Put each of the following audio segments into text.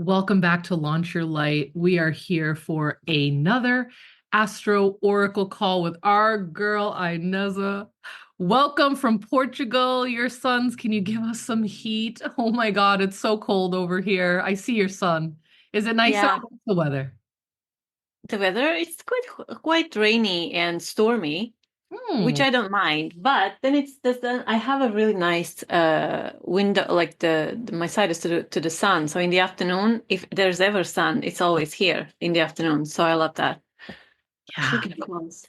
Welcome back to Launch Your Light. We are here for another Astro Oracle call with our girl Ineza. Welcome from Portugal. Your sons, can you give us some heat? Oh my God, it's so cold over here. I see your son. Is it nice out? Yeah, What's the weather? the weather is quite rainy and stormy, which Hmm. I don't mind. But then I have a really nice window, like my side is to the sun. So in the afternoon, if there's ever sun, it's always here in the afternoon. So I love that. I Yeah. should get close.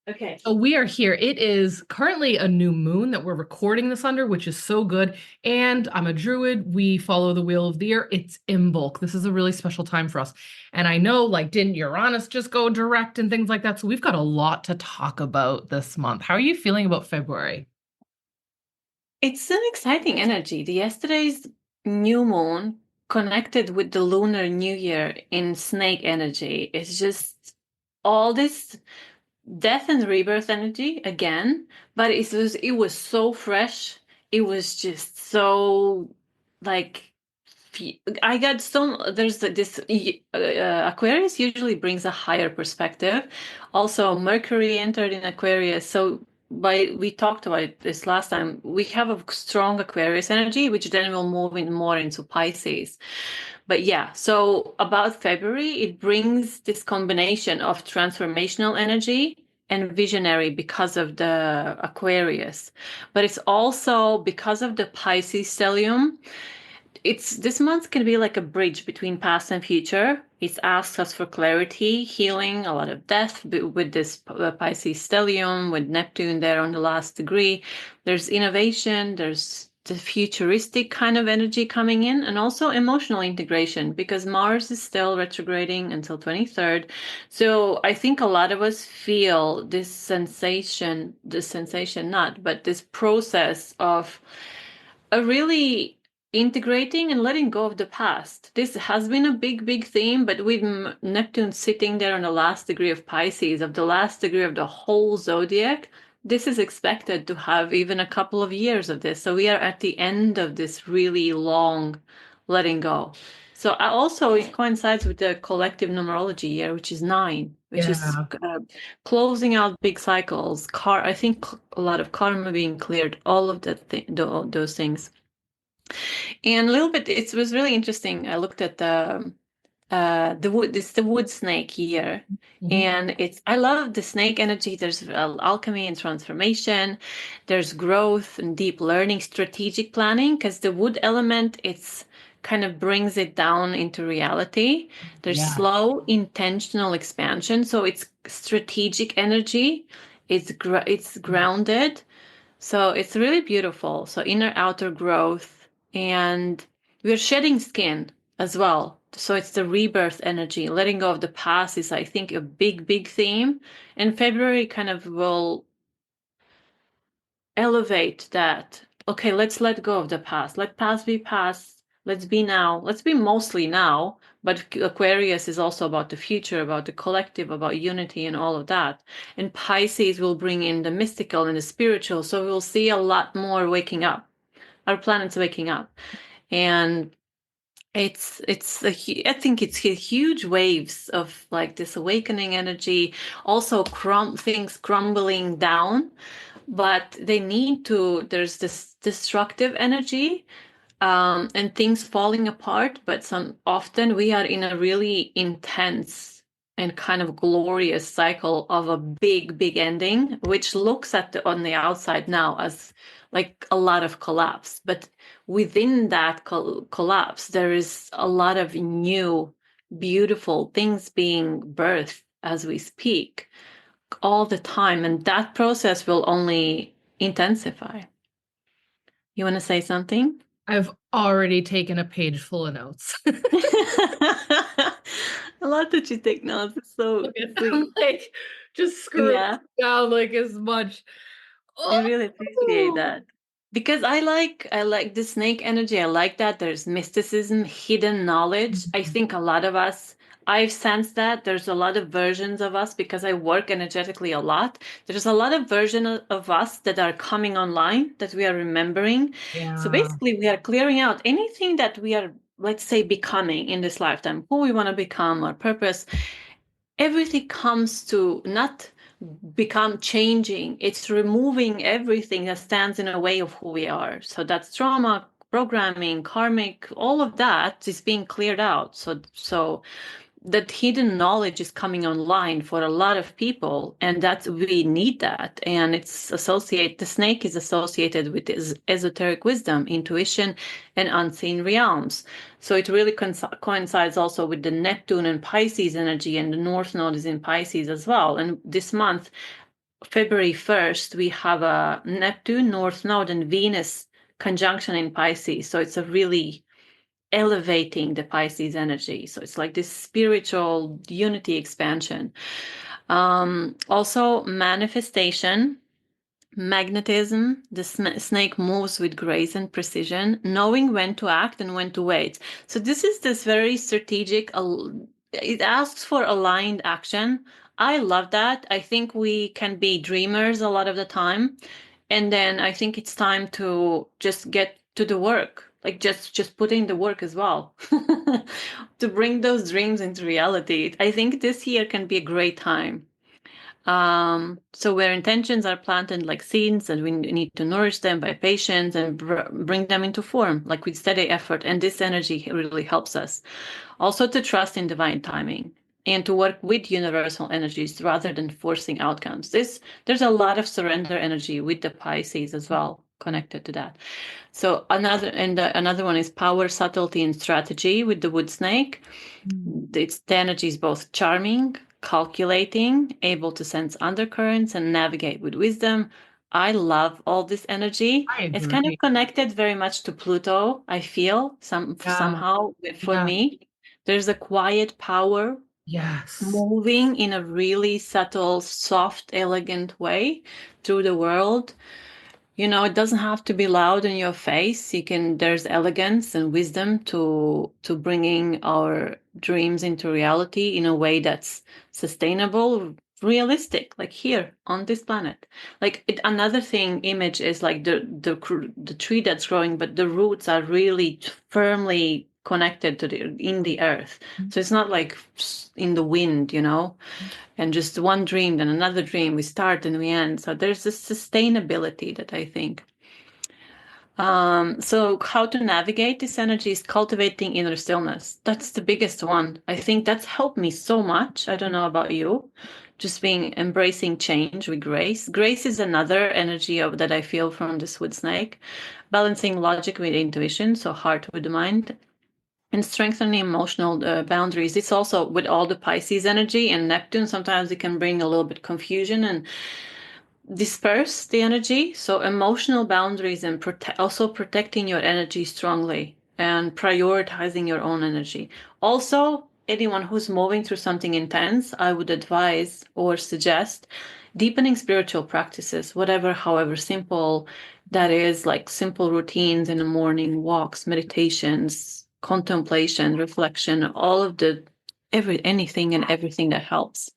Okay. So we are here. It is currently a new moon that we're recording this under, which is so good. And I'm a druid. We follow the wheel of the year. It's Imbolc. This is a really special time for us. And I know, like, didn't Uranus just go direct and things like that? So we've got a lot to talk about this month. How are you feeling about February? It's an exciting energy. The yesterday's new moon connected with the lunar new year in snake energy. It's just all this death and rebirth energy again, but it was so fresh. It was just so like I got so there's this Aquarius usually brings a higher perspective. Also, Mercury entered in Aquarius, so by we talked about it this last time. We have a strong Aquarius energy, which then will move in more into Pisces. But yeah, so about February, it brings this combination of transformational energy and visionary because of the Aquarius. But it's also because of the Pisces stellium. It's this month can be like a bridge between past and future. It asks us for clarity, healing, a lot of death with this Pisces stellium, with Neptune there on the last degree. There's innovation, there's the futuristic kind of energy coming in, and also emotional integration because Mars is still retrograding until 23rd. So I think a lot of us feel this sensation not, but this process of a really integrating and letting go of the past. This has been a big theme, but with Neptune sitting there on the last degree of Pisces, of the last degree of the whole zodiac, this is expected to have even a couple of years of this. So we are at the end of this really long letting go. So also it coincides with the collective numerology year, which is nine, which is Yeah. closing out big cycles. I think a lot of karma being cleared, all of those things. And a little bit, it was really interesting. I looked at the wood. It's the wood snake here, Mhm. and I love the snake energy. There's alchemy and transformation. There's growth and deep learning, strategic planning, because the wood element it's kind of brings it down into reality. There's Yeah. slow, intentional expansion, so it's strategic energy. It's grounded, so it's really beautiful. So inner outer growth, and we're shedding skin as well. So it's the rebirth energy. Letting go of the past is, I think, a big theme. And February kind of will elevate that. Okay, let's let go of the past. Let past be past. Let's be now. Let's be mostly now. But Aquarius is also about the future, about the collective, about unity and all of that. And Pisces will bring in the mystical and the spiritual. So we'll see a lot more waking up. Our planet's waking up. And I think it's huge waves of like this awakening energy, also things crumbling down, but they need to, there's this destructive energy, and things falling apart, but some often we are in a really intense and kind of glorious cycle of a big ending, which looks on the outside now as like a lot of collapse. But within that collapse, there is a lot of new, beautiful things being birthed as we speak all the time. And that process will only intensify. You want to say something? I've already taken a page full of notes. I love that you take notes. It's so I'm sweet. like just scribbling Yeah, down like as much. I really appreciate Oh. that. Because I like the snake energy. I like that there's mysticism, hidden knowledge. I think a lot of us, I've sensed that there's a lot of versions of us because I work energetically a lot. There's a lot of of us that are coming online that we are remembering. So Yeah. basically we are clearing out anything that we are let's say, becoming in this lifetime, who we want to become, our purpose, everything comes to not become changing. It's removing everything that stands in the way of who we are. So that's trauma, programming, karmic, all of that is being cleared out. So that hidden knowledge is coming online for a lot of people, and that we need that. And the snake is associated with esoteric wisdom, intuition, and unseen realms. So it really coincides also with the Neptune and Pisces energy, and the North Node is in Pisces as well. And this month, February 1st, we have a Neptune, North Node, and Venus conjunction in Pisces. So it's a really elevating the Pisces energy. So it's like this spiritual unity expansion. Also, manifestation, magnetism. The snake moves with grace and precision, knowing when to act and when to wait. So this very strategic. It asks for aligned action. I love that. I think we can be dreamers a lot of the time, and then I think it's time to just get to the work, like just put in the work as well, to bring those dreams into reality. I think this year can be a great time. So where intentions are planted like seeds, and we need to nourish them by patience and bring them into form, like with steady effort. And this energy really helps us also to trust in divine timing and to work with universal energies rather than forcing outcomes. There's a lot of surrender energy with the Pisces as well connected to that. So another one is power, subtlety, and strategy with the wood snake. The energy is both charming, calculating, able to sense undercurrents and navigate with wisdom. I love all this energy. I It's kind of agree. connected very much to Pluto, I feel, Yeah. somehow for Yeah. me. There's a quiet power Yes. moving in a really subtle, soft, elegant way through the world. It doesn't have to be loud in your face. There's elegance and wisdom to bringing our dreams into reality in a way that's sustainable, realistic, like here on this planet. Another image is like the tree that's growing, but the roots are really firmly connected to in the earth. So it's not like in the wind. And just one dream, then another dream, we start and we end. So there's this sustainability that I think. So how to navigate this energy is cultivating inner stillness. That's the biggest one. I think that's helped me so much. I don't know about you. Just embracing change with grace. Grace is another energy that I feel from this wood snake. Balancing logic with intuition, so heart with the mind, and strengthening emotional boundaries. It's also with all the Pisces energy and Neptune. Sometimes it can bring a little bit confusion and disperse the energy. So emotional boundaries and also protecting your energy strongly and prioritizing your own energy. Also, anyone who's moving through something intense, I would advise or suggest deepening spiritual practices, however simple that is, like simple routines in the morning, walks, meditations, contemplation, reflection, all of anything and everything that helps.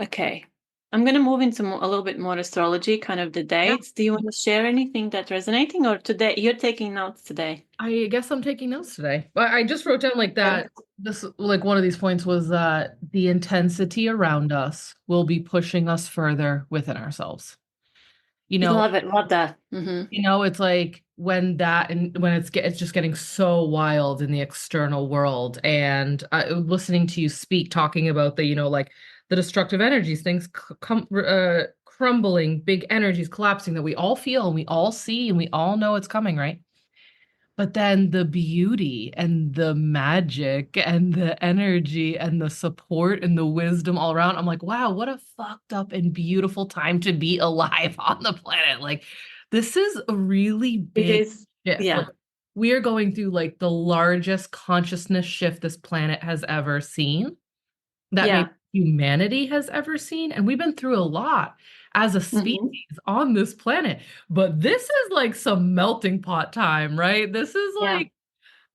Okay. I'm going to move into a little bit more astrology, kind of the Yeah. dates. Do you want to share anything that's resonating, or today you're taking notes today? I guess I'm taking notes today. But I just wrote down like Okay. that. This like one of these points was that the intensity around us will be pushing us further within ourselves. You know, Love it. Love that. it's like when that and when it's just getting so wild in the external world. And listening to you speak, talking about like the destructive energies, things crumbling, big energies collapsing that we all feel and we all see and we all know it's coming, right? But then the beauty and the magic and the energy and the support and the wisdom all around. I'm like, wow, what a fucked up and beautiful time to be alive on the planet. Like, this is a really It big is. shift. Like, Yeah. we are going through like the largest consciousness shift this planet has ever seen, that maybe Yeah. humanity has ever seen. And we've been through a lot as a species hmm on this planet. But this is like some melting pot time, right? This is Yeah. like,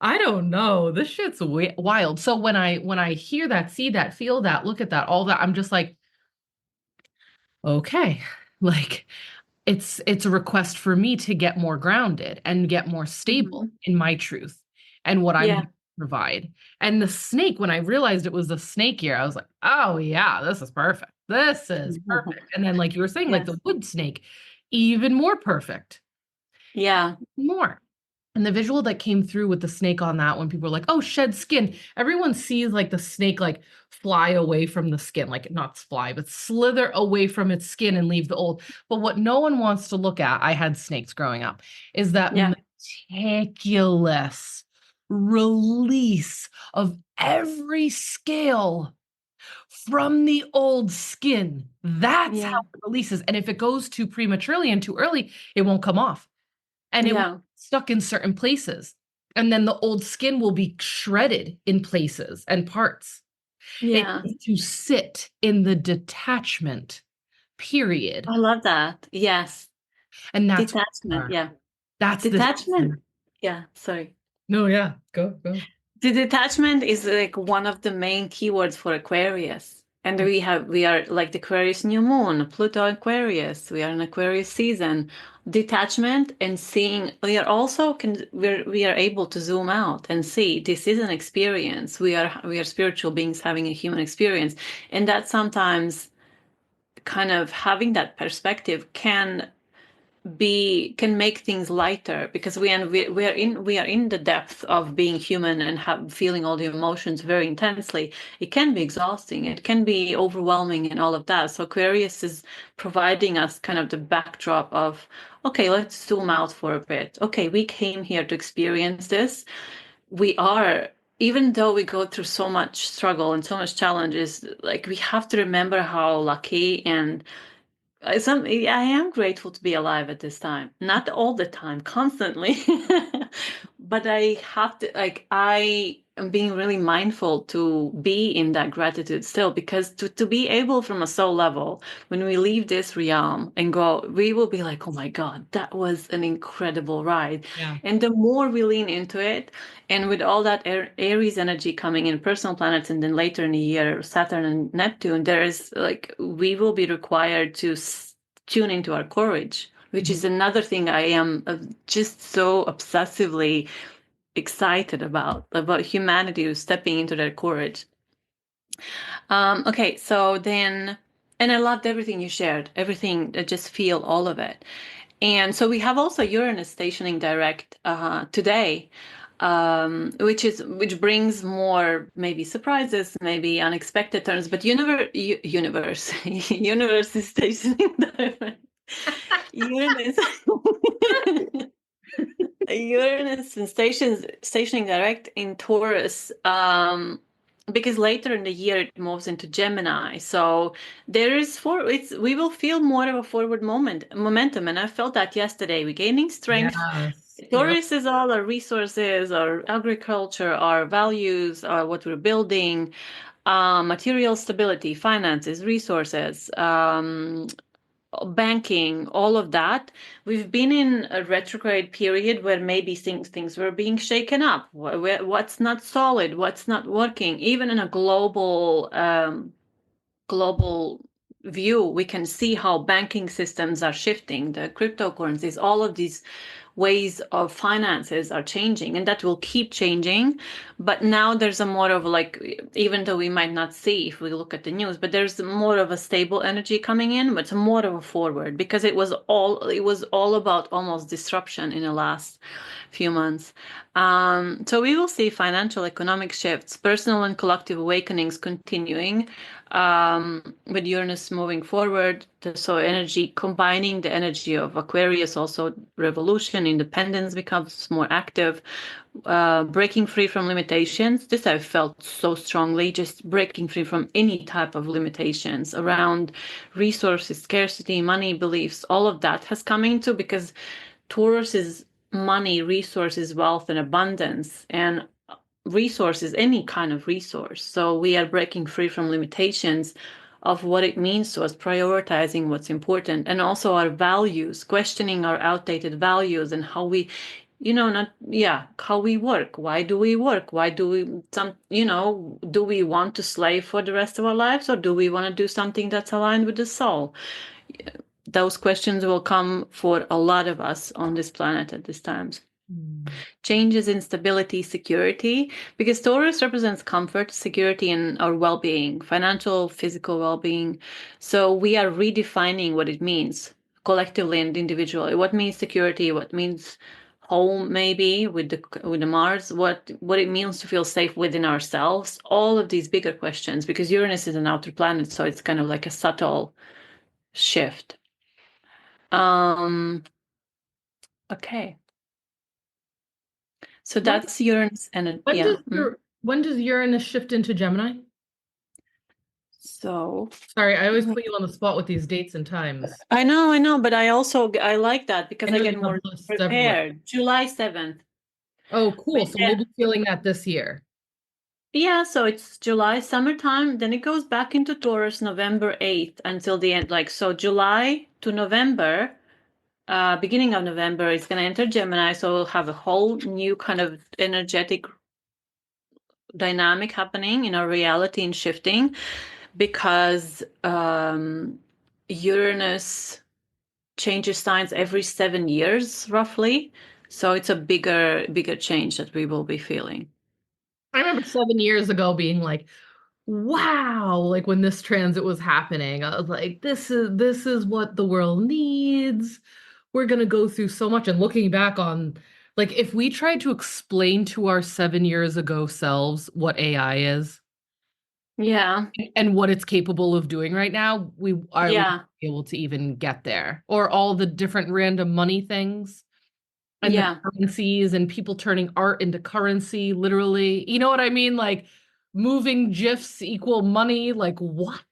I don't know. This shit's wild. So when I hear that, see that, feel that, look at that, all that, I'm just like, okay. Like it's a request for me to get more grounded and get more stable hmm in my truth and what I'm here Yeah. to provide. And the snake, when I realized it was the snake year, I was like, oh yeah, this is perfect. This is perfect. And then, like you were saying, like Yes. the wood snake, even more perfect, Yeah. more. And the visual that came through with the snake on that, when people were like, oh, shed skin, everyone sees like the snake like fly away from the skin, like not fly, but slither away from its skin and leave the old. But what no one wants to look at, I had snakes growing up, is that Yeah. meticulous release of every scale from the old skin. That's how Yeah. it releases. And if it goes too prematurely and too early, it won't come off and it will Yeah. be stuck in certain places. And then the old skin will be shredded in places and parts. It Yeah. needs to sit in the detachment period. I love that. Yes. And that's where we Detachment. are. Yeah. That's the Detachment. Yeah. Sorry. no, yeah, go. The detachment is like one of the main keywords for Aquarius. And we are like the Aquarius new moon, Pluto Aquarius. We are in Aquarius season. Detachment and seeing, we are able to zoom out and see this is an experience. We are spiritual beings having a human experience. And that sometimes kind of having that perspective can make things lighter because we are in the depth of being human and feeling all the emotions very intensely. It can be exhausting, it can be overwhelming and all of that. So Aquarius is providing us kind of the backdrop of, okay, let's zoom out for a bit. Okay, we came here to experience this. We are, even though we go through so much struggle and so much challenges, like we have to remember how lucky and I am grateful to be alive at this time. Not all the time, constantly, but I have to, like, I am being really mindful to be in that gratitude still, because to be able from a soul level, when we leave this realm and go, we will be like, oh my God, that was an incredible ride. Yeah. And the more we lean into it, and with all that Aries energy coming in, personal planets, and then later in the year, Saturn and Neptune, there is like, we will be required to tune into our courage, which Mhm. is another thing I am just so obsessively excited about humanity stepping into their courage. Okay, so then, and I loved everything you shared, everything, I just feel all of it. And so we have also Uranus stationing direct today, which brings more maybe surprises, maybe unexpected turns. But universe is stationing direct. Uranus, Uranus and stationing direct in Taurus. Because later in the year it moves into Gemini, so there is we will feel more of a forward momentum, and I felt that yesterday. We're gaining strength. Yes. Yep. Taurus is all our resources, our agriculture, our values, what we're building, material stability, finances, resources, banking, all of that. We've been in a retrograde period where maybe things were being shaken up. What's not solid, what's not working, even in a global view, we can see how banking systems are shifting, the cryptocurrencies, all of these ways of finances are changing, and that will keep changing. But now there's a more of like, even though we might not see if we look at the news, but there's more of a stable energy coming in, but it's more of a forward, because it was all about almost disruption in the last few months. So we will see financial, economic shifts, personal and collective awakenings continuing, with Uranus moving forward. So energy, combining the energy of Aquarius, also revolution, independence becomes more active, breaking free from limitations. This I felt so strongly, just breaking free from any type of limitations around resources, scarcity, money, beliefs, all of that has come into, because Taurus is money, resources, wealth, and abundance, and resources, any kind of resource. So we are breaking free from limitations of what it means to us, prioritizing what's important, and also our values, questioning our outdated values and how we, not, yeah, how we work. Why do we work? Why do we, do we want to slave for the rest of our lives, or do we want to do something that's aligned with the soul? Those questions will come for a lot of us on this planet at this time. Mm. Changes in stability, security, because Taurus represents comfort, security, and our well-being, financial, physical well-being. So we are redefining what it means collectively and individually. What means security? What means home? Maybe with the Mars. What it means to feel safe within ourselves. All of these bigger questions, because Uranus is an outer planet, so it's kind of like a subtle shift. Okay. So When that's Uranus and yeah. when does Uranus shift into Gemini? So Sorry, I always put you on the spot with these dates and times. I know, but I like that I because I know get you have more lists everywhere. prepared. July 7th. Oh, cool. But So we'll then, be feeling that this year. yeah, so it's July summertime, then it goes back into Taurus November 8th until the end. Like so July to November, beginning of November, it's gonna enter Gemini, so we'll have a whole new kind of energetic dynamic happening in our reality and shifting because Uranus changes signs every 7 years, roughly. So it's a bigger change that we will be feeling. I remember 7 years ago being like, wow, like when this transit was happening, I was like, this is what the world needs. We're gonna go through so much. And looking back on, like, if we tried to explain to our 7 years ago selves what AI is Yeah, and what it's capable of doing right now, we wouldn't yeah, be able to even get there. Or all the different random money things and the yeah. currencies and people turning art into currency, literally. You know what I mean? Like moving GIFs equal money. Like what?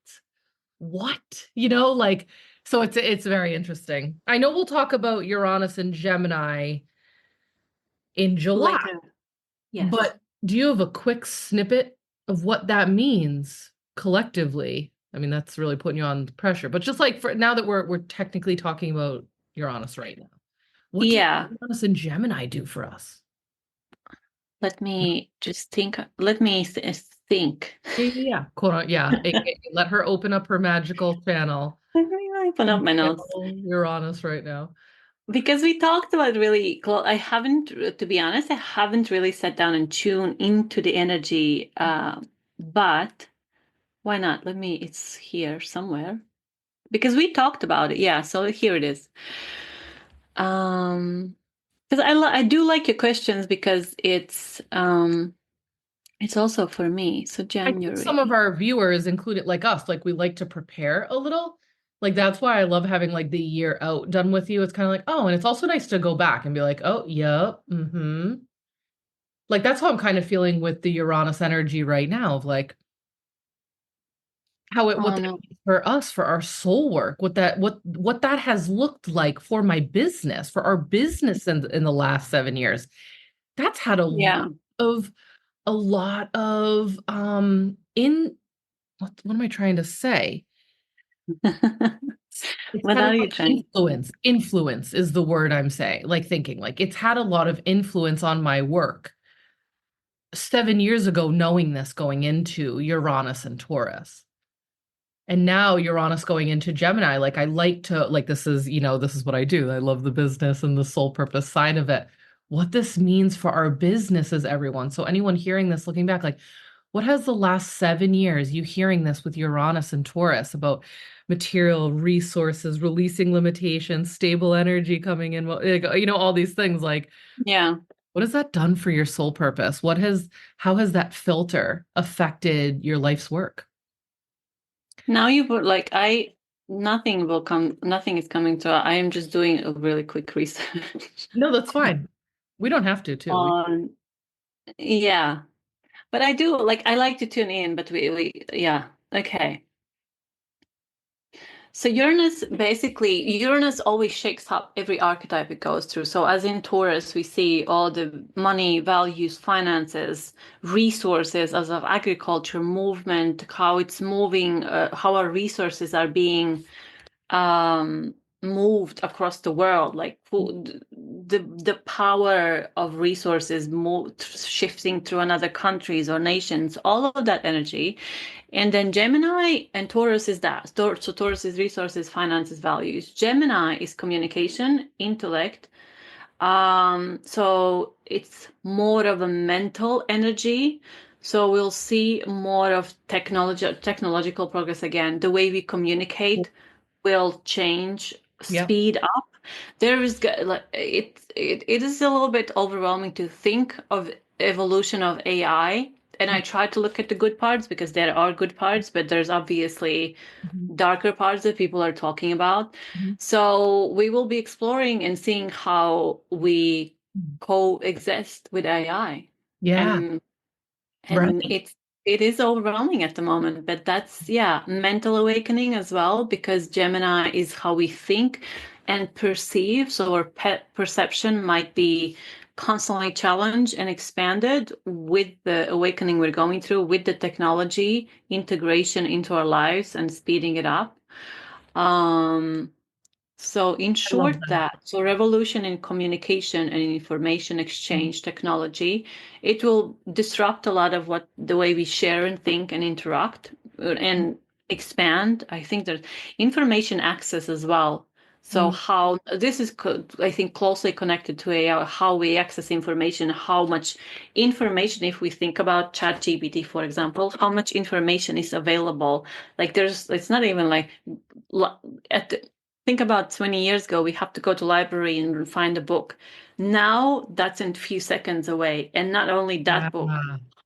What? Like so it's very interesting. I know we'll talk about Uranus and Gemini in July, Later. Yes. but do you have a quick snippet of what that means collectively? I mean, that's really putting you on pressure, but just like for now that we're technically talking about Uranus right now. What does Yeah. Uranus and Gemini do for us? Let me just think. Let me think. Yeah, yeah, yeah. Quote, yeah. Let her open up her magical channel Let me open up and my notes. channel Uranus right now. Because we talked about really close. I haven't, to be honest, I haven't really sat down and tuned into the energy. But why not? It's here somewhere. Because we talked about it. Yeah, so here it is. Because I do like your questions because it's also for me. So I think some of January. our viewers, included like us, like we like to prepare a little. Like that's why I love having like the year out done with you. It's kind of like, oh, and it's also nice to go back and be like, oh, yep, mm-hmm. Like that's how I'm kind of feeling with the Uranus energy right now of like how it what Oh that no. means for us, for our soul work, what that has looked like for my business, for our business in the last 7 years. That's had Yeah. of a lot of in what am I trying to say? It's What had a are lot you of trying? influence. Influence is the word I'm saying, like thinking, like it's had a lot of influence on my work 7 years ago, knowing this going into Uranus and Taurus. And now Uranus going into Gemini, like I like to, like this is what I do. I love the business and the soul purpose side of it. What this means for our businesses, everyone. So anyone hearing this, looking back, like what has the last 7 years, you hearing this with Uranus and Taurus about material resources, releasing limitations, stable energy coming in, all these things, like Yeah. what has that done for your soul purpose? How has that filter affected your life's work? Now you put like nothing is coming to I am just doing a really quick research No, that's fine. We don't have to, too. on yeah. But I do I like to tune in, but we yeah. Okay. So Uranus always shakes up every archetype it goes through. So as in Taurus, we see all the money, values, finances, resources as of agriculture, movement, how it's moving, how our resources are being um, moved across the world, like the power of resources shifting through another countries or nations, all of that energy. And then Gemini and Taurus is that. So Taurus is resources, finances, values. Gemini is communication, intellect, So it's more of a mental energy. So we'll see more of technological progress again. The way we communicate will change, Yep. speed up. There is like it is a little bit overwhelming to think of evolution of AI. And I try to look at the good parts because there are good parts, but there's obviously Mhm. darker parts that people are talking about. Mhm. So we will be exploring and seeing how we coexist with AI. Yeah. And and Right. it is overwhelming at the moment, but that's yeah, mental awakening as well, because Gemini is how we think and perceive. So our perception might be constantly challenged and expanded with the awakening we're going through, with the technology integration into our lives and speeding it up. Um, so, in I love short, that. that so revolution in communication and information exchange technology, it will disrupt a lot of what the way we share and think and interact and expand. I think there's information access as well. So, Mhm. how this is, I think, closely connected to AI, how we access information, how much information, if we think about ChatGPT, for example, how much information is available. Like, it's not even like at the, think about 20 years ago, we have to go to library and find a book. Now that's in a few seconds away. And not only Yeah. that book,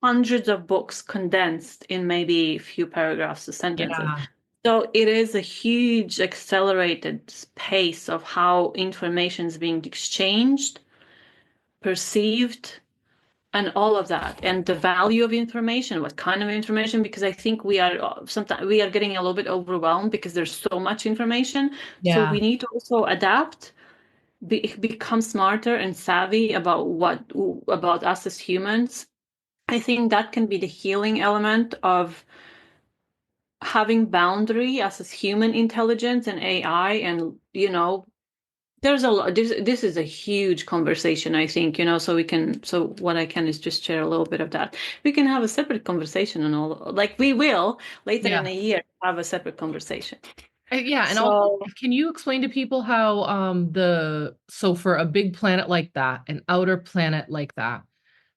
hundreds of books condensed in maybe a few paragraphs or sentences. Yeah. So it is a huge accelerated pace of how information is being exchanged, perceived, and all of that, and the value of information, what kind of information, because I think we are sometimes we are getting a little bit overwhelmed because there's so much information. So Yeah. we need to also adapt, become smarter and savvy about what about us as humans. I think that can be the healing element of having boundary as human intelligence and AI. And there's a lot. This is a huge conversation, I think, so we can, so what I can is just share a little bit of that. We can have a separate conversation and all, like we will later in Yeah. a year have a separate conversation. Yeah, and also, So, can you explain to people how so for a big planet like that, an outer planet like that,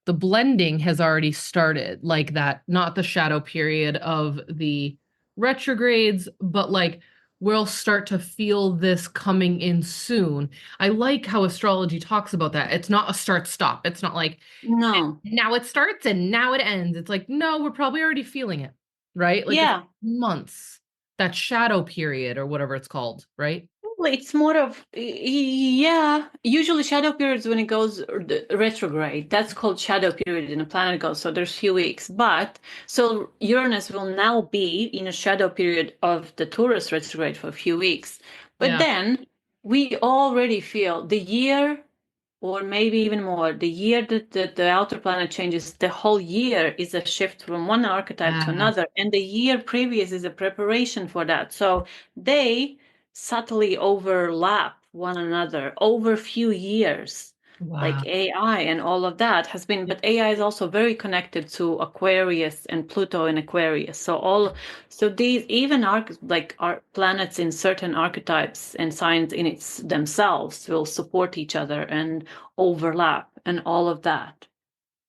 the blending has already started, like that, not the shadow period of the retrogrades, but like we'll start to feel this coming in soon. I like how astrology talks about that. It's not a start stop. It's not like no. now it starts and now it ends. It's like, no, we're probably already feeling it, right? Like it's Yeah. months, that shadow period or whatever it's called, right? Well, it's more of, yeah, usually shadow periods when it goes retrograde. That's called shadow period in a planet goes. So there's few weeks. But so Uranus will now be in a shadow period of the Taurus retrograde for a few weeks. But Yeah. then we already feel the year, or maybe even more, the year that the outer planet changes, the whole year is a shift from one archetype to Yeah. another. And the year previous is a preparation for that. So they subtly overlap one another over few years, like Wow. AI and all of that has been, Yeah. but AI is also very connected to Aquarius and Pluto in Aquarius. So these even like our planets in certain archetypes and signs in its themselves will support each other and overlap and all of that.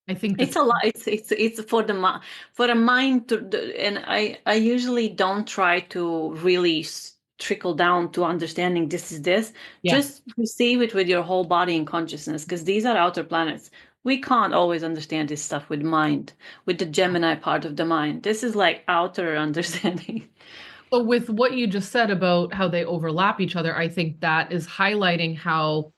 I think It's that's a lot. It's for for a mind to, and I usually don't try to really trickle down to understanding this is this. yeah. Just receive it with your whole body and consciousness, because these are outer planets. We can't always understand this stuff with mind, with the Gemini part of the mind. This is like outer understanding. So with what you just said about how they overlap each other, I think that is highlighting how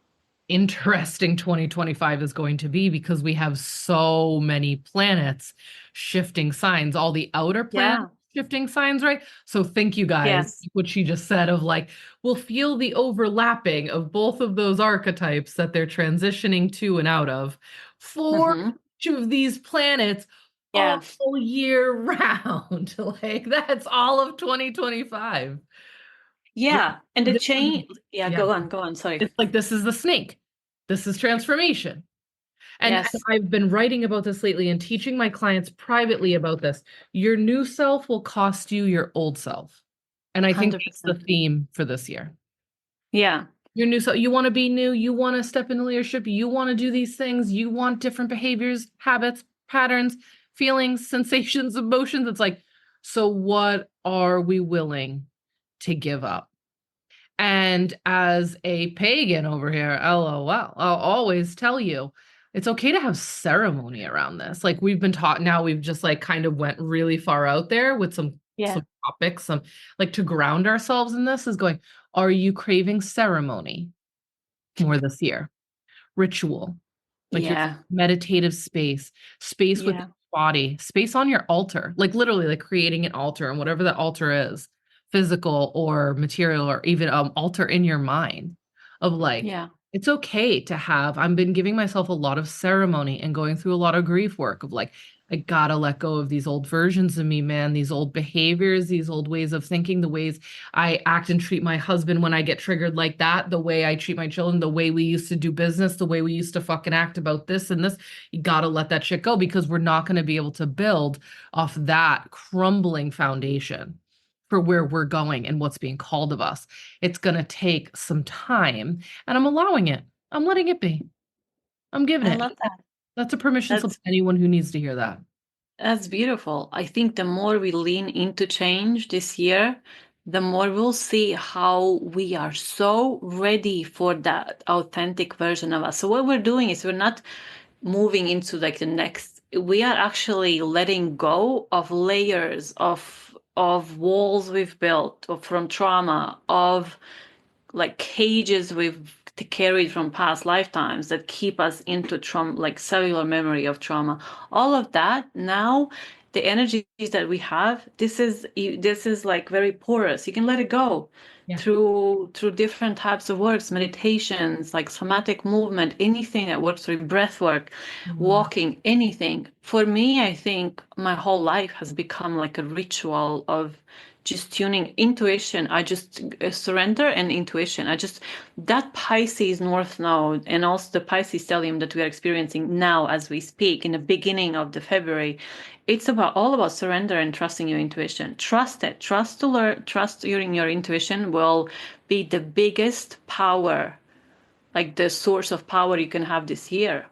interesting 2025 is going to be because we have so many planets shifting signs, all the outer planets Yeah. shifting signs, right? So thank you guys, Yes. what she just said of like, we'll feel the overlapping of both of those archetypes that they're transitioning to and out of for Hmm. each of these planets all Yeah. year round. Like that's all of 2025. Yeah. And the This is, chain. Yeah. yeah, Go on. Go on. Sorry. it's like this is the snake. This is transformation. And Yes. I've been writing about this lately and teaching my clients privately about this. Your new self will cost you your old self. And I think that's the 100%. theme for this year. Yeah. Your new self, you want to be new, you want to step into leadership, you want to do these things, you want different behaviors, habits, patterns, feelings, sensations, emotions. It's like, so what are we willing to give up? And as a pagan over here, LOL, I'll always tell you, it's okay to have ceremony around this. Like we've been taught now, we've just like kind of went really far out there with Yeah. some topics, some like to ground ourselves in this is going, are you craving ceremony more this year? Ritual, like your Yeah. meditative space, space with Yeah. your body, space on your altar, like literally like creating an altar and whatever that altar is, physical or material, or even altar in your mind of like, Yeah. it's okay to have, I've been giving myself a lot of ceremony and going through a lot of grief work of like, I gotta let go of these old versions of me, man, these old behaviors, these old ways of thinking, the ways I act and treat my husband when I get triggered like that, the way I treat my children, the way we used to do business, the way we used to fucking act about this and this. You gotta let that shit go because we're not gonna be able to build off that crumbling foundation for where we're going and what's being called of us. It's gonna take some time, and I'm allowing it. I'm letting it be. I'm giving I it. love that. That's a permission slip That's to anyone who needs to hear that. That's beautiful. I think the more we lean into change this year, the more we'll see how we are so ready for that authentic version of us. So what we're doing is we're not moving into like the next, we are actually letting go of layers of walls we've built of, from trauma, of like cages we've carried from past lifetimes that keep us into trauma, like cellular memory of trauma. All of that now, the energies that we have, this is like very porous. You can let it go Yeah. through different types of works, meditations, like somatic movement, anything that works through breath work, Mm. walking, anything. For me, I think my whole life has become like a ritual of just tuning intuition. I just surrender and intuition. I just that Pisces North Node and also the Pisces stellium that we are experiencing now as we speak in the beginning of the February. It's about all about surrender and trusting your intuition. Trust it. Trust to learn. Trust your intuition will be the biggest power, like the source of power you can have this year.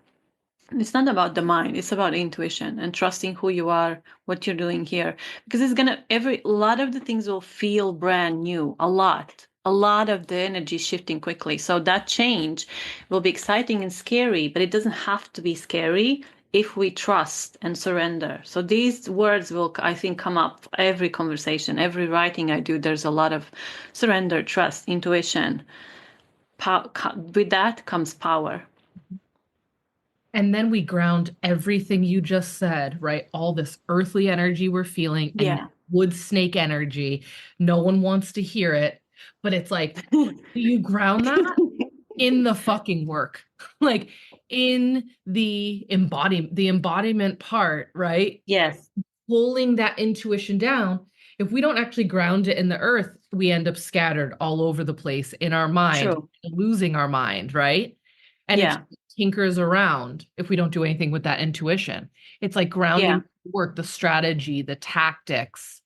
It's not about the mind, it's about intuition and trusting who you are, what you're doing here, because it's gonna every a lot of the things will feel brand new, a lot of the energy shifting quickly, so that change will be exciting and scary, but it doesn't have to be scary if we trust and surrender. So these words will, I think, come up every conversation, every writing I do. There's a lot of surrender, trust, intuition. With that comes power. And then we ground everything you just said, right? All this earthly energy we're feeling and Yeah. wood snake energy. No one wants to hear it, but it's like, you ground that in the fucking work, like in the embodiment part, right? Yes. Pulling that intuition down. If we don't actually ground it in the earth, we end up scattered all over the place in our mind, True. losing our mind, right? And it Yeah. tinkers around if we don't do anything with that intuition. It's like Yeah. grounding work, the strategy, the tactics,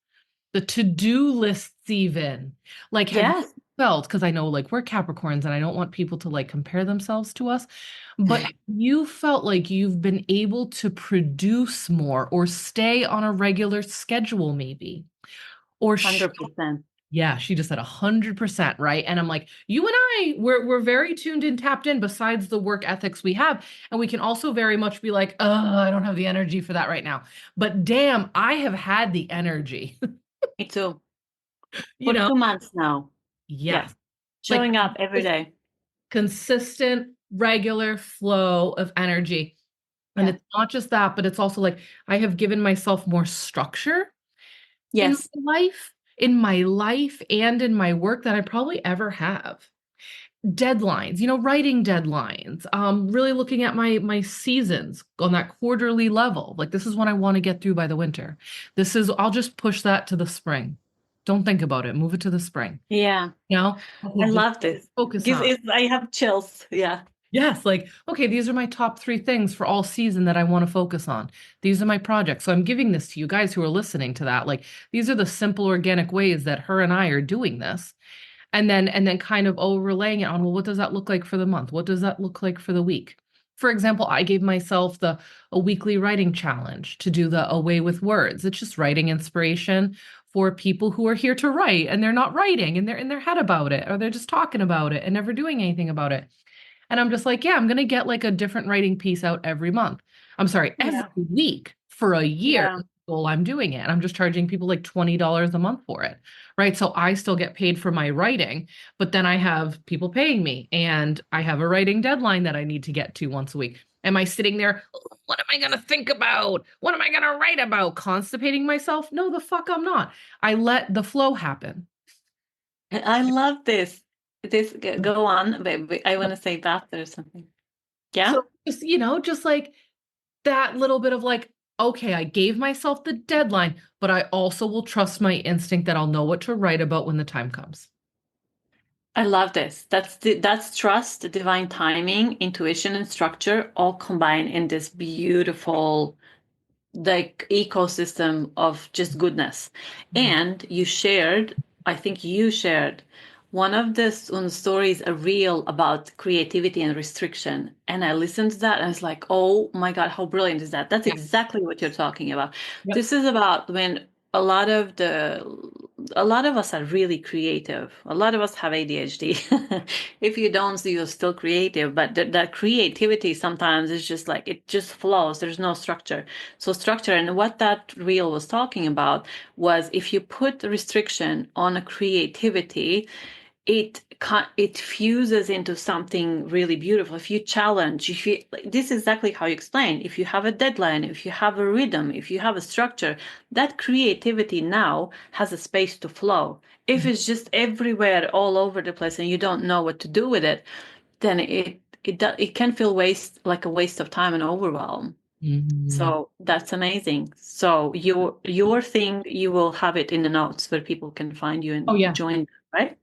the to-do lists, even. Like, have you Yes. felt, because I know like we're Capricorns and I don't want people to like compare themselves to us, but have you felt like you've been able to produce more or stay on a regular schedule, maybe? Or 100%. yeah, she just said 100%, right? And I'm like, you and we're very tuned in, tapped in, besides the work ethics we have. And we can also very much be like, oh, I don't have the energy for that right now. But damn, I have had the energy, Me too. you For know? 2 months now. Yes. Yes. Like Showing up every day. consistent, regular flow of energy. And Yeah. it's not just that, but it's also like I have given myself more structure in Yes. my life and in my work that I probably ever have. Deadlines, writing deadlines, really looking at my seasons on that quarterly level. Like this is what I want to get through by the winter. I'll just push that to the spring. Don't think about it. Move it to the spring. Yeah. Okay, I this love this. focus Gives on. it, I have chills. Yeah. Yes, like, okay, these are my top three things for all season that I want to focus on. These are my projects. So I'm giving this to you guys who are listening to that. Like, these are the simple, organic ways that her and I are doing this. and then kind of overlaying it on, well, what does that look like for the month? What does that look like for the week? For example, I gave myself the a weekly writing challenge to do the Away with Words. It's just writing inspiration for people who are here to write and they're not writing and they're in their head about it, or they're just talking about it and never doing anything about it. And I'm just like, yeah, I'm going to get like a different writing piece out every month. I'm sorry, every Yeah. week for a year Yeah. is the goal I'm doing it. And I'm just charging people like $20 a month for it. Right. So I still get paid for my writing, but then I have people paying me and I have a writing deadline that I need to get to once a week. Am I sitting there? What am I going to think about? What am I going to write about? Constipating myself? No, the fuck I'm not. I let the flow happen. I love this. Go on, baby. I want to say that or something. Yeah. So just, just like that little bit of like, okay, I gave myself the deadline, but I also will trust my instinct that I'll know what to write about when the time comes. I love this. That's trust, divine timing, intuition, and structure all combined in this beautiful like ecosystem of just goodness. Mhm. And you shared, I think you shared one of the stories, a reel about creativity and restriction. And I listened to that and I was like, oh my God, how brilliant is that? That's Yeah. exactly what you're talking about. Yep. This is about when a lot of us are really creative. A lot of us have ADHD. If you don't, you're still creative, but that creativity sometimes is just like it just flows. There's no structure. So structure, and what that reel was talking about was if you put restriction on a creativity, it fuses into something really beautiful. If you challenge, if you this is exactly how you explain. If you have a deadline, if you have a rhythm, if you have a structure, that creativity now has a space to flow. If it's just everywhere, all over the place, and you don't know what to do with it, then it can feel like a waste of time and overwhelm. Mhm. So that's amazing. So your thing, you will have it in the notes where people can find you Oh, and yeah. join, right?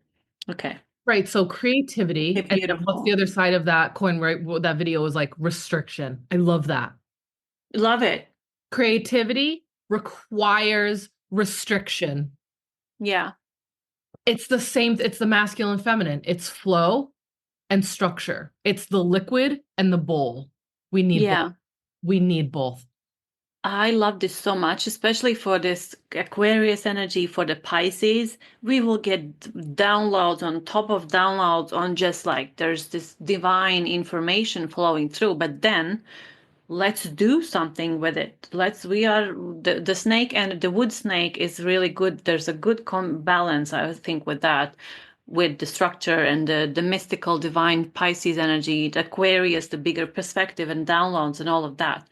Okay. Right. So creativity. Okay, And then what's the beautiful. other side of that coin, right? What that video was like restriction. I love that. Love it. Creativity requires restriction. Yeah. It's the same, it's the masculine and feminine. It's flow and structure. It's the liquid and the bowl. We need both. Yeah. We need both. I love this so much, especially for this Aquarius energy for the Pisces. We will get downloads on top of downloads on just like there's this divine information flowing through, but then let's do something with it. We are the snake, and the wood snake is really good. There's a good balance, I think, with that, with the structure and the mystical divine Pisces energy, the Aquarius, the bigger perspective and downloads and all of that.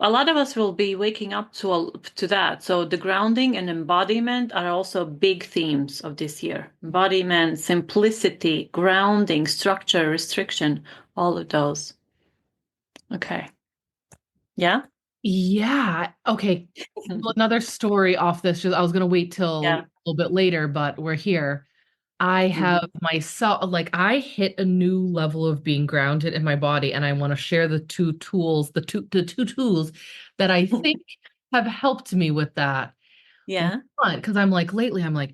A lot of us will be waking up to that. So the grounding and embodiment are also big themes of this year. Embodiment, simplicity, grounding, structure, restriction, all of those. Okay. Yeah. Yeah. Okay. Another story off this. Just I was gonna wait till Yeah. a little bit later, but we're here. I have Mhm. myself, like I hit a new level of being grounded in my body, and I want to share the two tools, the two tools that I think have helped me with that. Yeah. One, because I'm like lately, I'm like,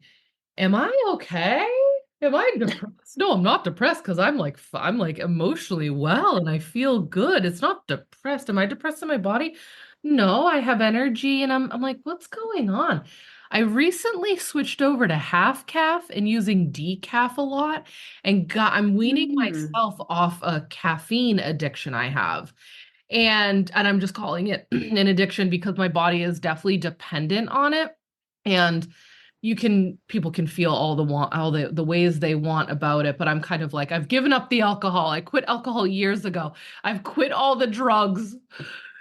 am I okay? Am I depressed? No, I'm not depressed because I'm like emotionally well and I feel good. It's not depressed. Am I depressed in my body? No, I have energy and I'm like, what's going on? I recently switched over to half calf and using decaf a lot and I'm weaning Mm. myself off a caffeine addiction I have. And I'm just calling it an addiction because my body is definitely dependent on it. And people can feel all the ways they want about it, but I'm kind of like, I've given up the alcohol. I quit alcohol years ago. I've quit all the drugs.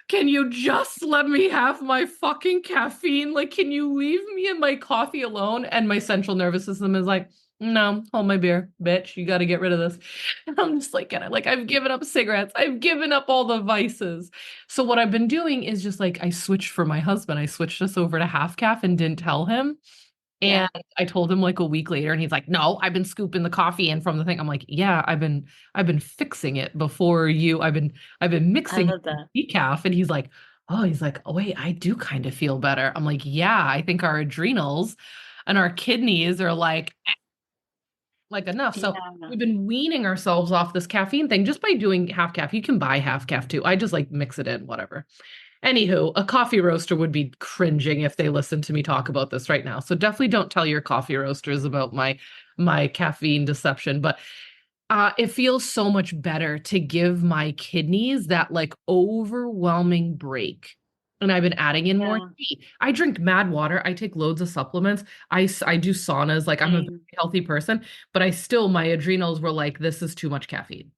Can you just let me have my fucking caffeine? Like, can you leave me and my coffee alone? And my central nervous system is like, no, hold my beer, bitch. You got to get rid of this. And I'm just like, I've given up cigarettes. I've given up all the vices. So what I've been doing is just like, I switched for my husband. I switched us over to half calf and didn't tell him. Yeah. And I told him like a week later, and he's like, "No, I've been scooping the coffee in from the thing." I'm like, "Yeah, I've been fixing it before you. I've been I mixing love that. decaf." And he's like, "Oh wait, I do kind of feel better." I'm like, "Yeah, I think our adrenals and our kidneys are like like enough. So Yeah. we've been weaning ourselves off this caffeine thing just by doing half caff. You can buy half caff too. I just like mix it in, whatever. Anywho, a coffee roaster would be cringing if they listened to me talk about this right now. So definitely don't tell your coffee roasters about my caffeine deception. But it feels so much better to give my kidneys that like overwhelming break. And I've been adding in more Yeah. tea. I drink mad water. I take loads of supplements. I do saunas. Like I'm a very Same. healthy person, but I still, my adrenals were like, this is too much caffeine.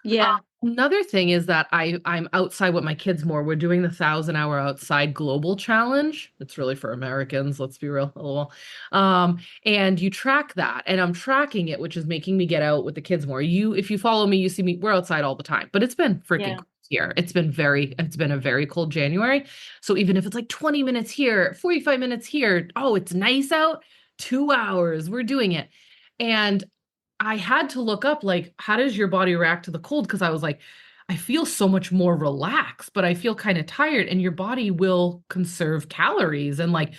Yeah. Another thing is that I'm outside with my kids more. We're doing the 1,000 hour outside global challenge. It's really for Americans, let's be real. LOL. And you track that, and I'm tracking it, which is making me get out with the kids more. If you follow me, you see me, we're outside all the time, but it's been freaking Yeah. cold here. It's been a very cold January. So even if it's like 20 minutes here, 45 minutes here, oh, it's nice out, 2 hours, we're doing it. And I had to look up like how does your body react to the cold because I was like I feel so much more relaxed but I feel kind of tired and your body will conserve calories and like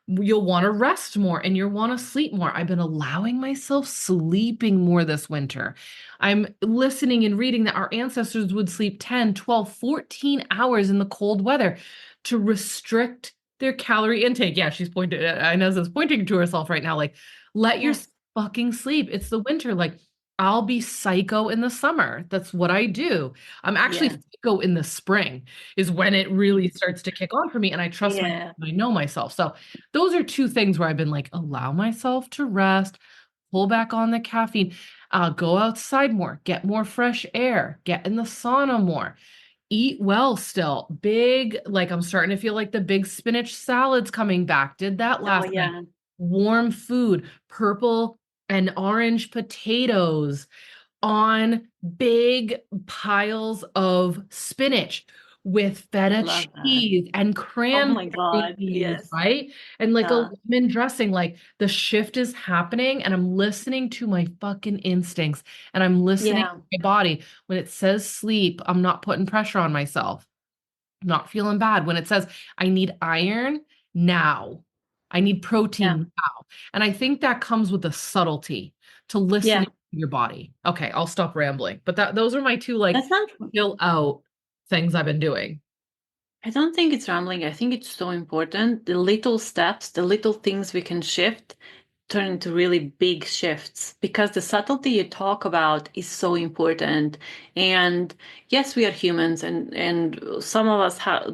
you'll want to rest more and you'll want to sleep more. I've been allowing myself sleeping more this winter. I'm listening and reading that our ancestors would sleep 10, 12, 14 hours in the cold weather to restrict their calorie intake. Yeah, she's pointing, Inez is pointing to herself right now like let your Yes. fucking sleep. It's the winter. Like, I'll be psycho in the summer. That's what I do. I'm actually Yeah. psycho in the spring, is when it really starts to kick on for me. And I trust my, Yeah. I know myself. So, those are two things where I've been like, allow myself to rest, pull back on the caffeine, go outside more, get more fresh air, get in the sauna more, eat well still. Big, like I'm starting to feel like the big spinach salads coming back. Did that Oh, last night. yeah. Warm food, purple and orange potatoes on big piles of spinach with I feta love that. cheese and Oh my cranberries, God. Yes. right? And like a Yeah. lemon dressing. Like the shift is happening, and I'm listening to my fucking instincts and I'm listening Yeah. to my body. When it says sleep, I'm not putting pressure on myself, not feeling bad. When it says I need iron now, I need Yeah. protein now. And I think that comes with a subtlety to listening Yeah. to your body. Okay, I'll stop rambling. But those are my two like That's not, fill out things I've been doing. I don't think it's rambling. I think it's so important. The little steps, the little things we can shift turn into really big shifts because the subtlety you talk about is so important. And yes, we are humans, and some of us have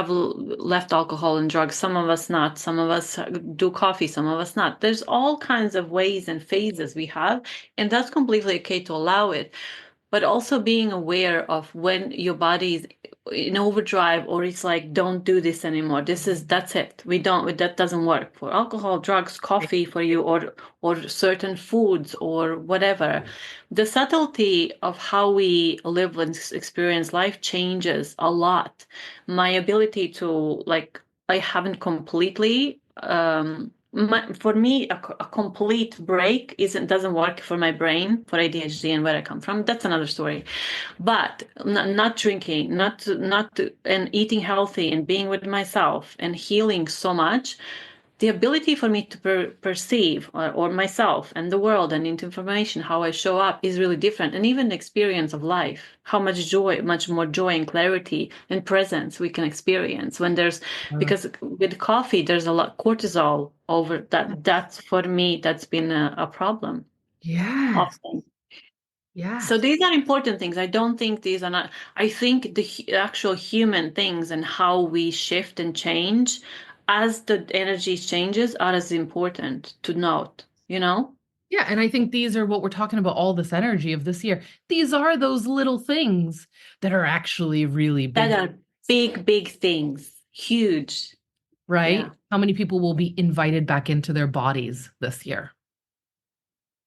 left alcohol and drugs. Some of us not. Some of us do coffee. Some of us not. There's all kinds of ways and phases we have, and that's completely okay to allow it, but also being aware of when your body is in overdrive or it's like don't do this anymore, that's it, we don't, that doesn't work for alcohol, drugs, coffee for you, or certain foods or whatever. The subtlety of how we live and experience life changes a lot. My ability to, like, I haven't completely for me, a complete break isn't doesn't work for my brain, for ADHD and where I come from. That's another story. But not drinking, and eating healthy and being with myself and healing so much, the ability for me to perceive or myself and the world and into information, how I show up is really different. And even the experience of life, how much joy, much more joy and clarity and presence we can experience when there's, because with coffee, there's a lot cortisol over that. That's for me, that's been a problem Yes. often. So Yes. these are important things. I don't think these are not, I think the actual human things and how we shift and change as the energy changes are as important to note, you know? Yeah, and I think these are what we're talking about, all this energy of this year. These are those little things that are actually really That big, are big, big things. Huge. Yeah. right? How many people will be invited back into their bodies this year?